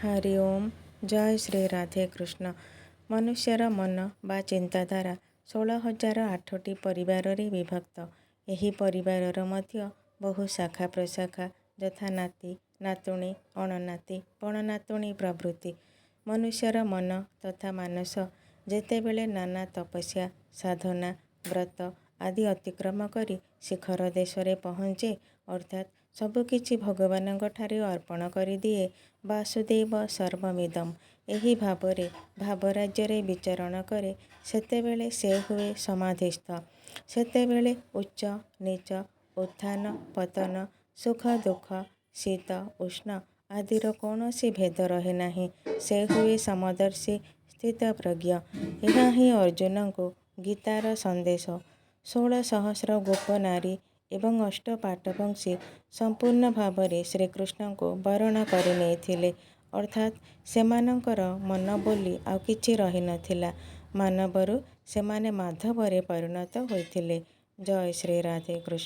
ହରି ଓମ୍। ଜୟ ଶ୍ରୀ ରାଧେ କୃଷ୍ଣ। ମନୁଷ୍ୟର ମନ ବା ଚିନ୍ତାଧାରା 16,008ଟି ପରିବାରରେ ବିଭକ୍ତ। ଏହି ପରିବାରର ମଧ୍ୟ ବହୁ ଶାଖା ପ୍ରଶାଖା ଯଥା ନାତି, ନାତୁଣୀ, ଅଣନାତି, ପଣନାତୁଣୀ ପ୍ରଭୃତି। ମନୁଷ୍ୟର ମନ ତଥା ମାନସ ଯେତେବେଳେ ନାନା ତପସ୍ୟା, ସାଧନା, ବ୍ରତ ଆଦି ଅତିକ୍ରମ କରି ଶିଖର ଦେଶରେ ପହଞ୍ଚେ ଅର୍ଥାତ୍ ସବୁକିଛି ଭଗବାନଙ୍କଠାରେ ଅର୍ପଣ କରିଦିଏ, ବାସୁଦେବ ସର୍ବମିଦମ୍ ଏହି ଭାବରେ ଭାବରାଜ୍ୟରେ ବିଚରଣ କରେ, ସେତେବେଳେ ସେ ହୁଏ ସମାଧିସ୍ଥ। ସେତେବେଳେ ଉଚ୍ଚ ନୀଚ, ଉତ୍ଥାନ ପତନ, ସୁଖ ଦୁଃଖ, ଶୀତ ଉଷ୍ଣ ଆଦିର କୌଣସି ଭେଦ ରହେ ନାହିଁ। ସେ ହୁଏ ସମଦର୍ଶୀ ସ୍ଥିତପ୍ରଜ୍ଞ। ଏହା ହିଁ ଅର୍ଜୁନଙ୍କୁ ଗୀତାର ସନ୍ଦେଶ। 16,000 ଗୋପ ନାରୀ ଏବଂ ଅଷ୍ଟପାଟବଂଶୀ ସମ୍ପୂର୍ଣ୍ଣ ଭାବରେ ଶ୍ରୀକୃଷ୍ଣଙ୍କୁ ବରଣ କରିନେଇଥିଲେ। ଅର୍ଥାତ୍ ସେମାନଙ୍କର ମନ ବୋଲି ଆଉ କିଛି ରହିନଥିଲା। ମାନବରୁ ସେମାନେ ମାଧବରେ ପରିଣତ ହୋଇଥିଲେ। ଜୟ ଶ୍ରୀ ରାଧେ କୃଷ୍ଣ।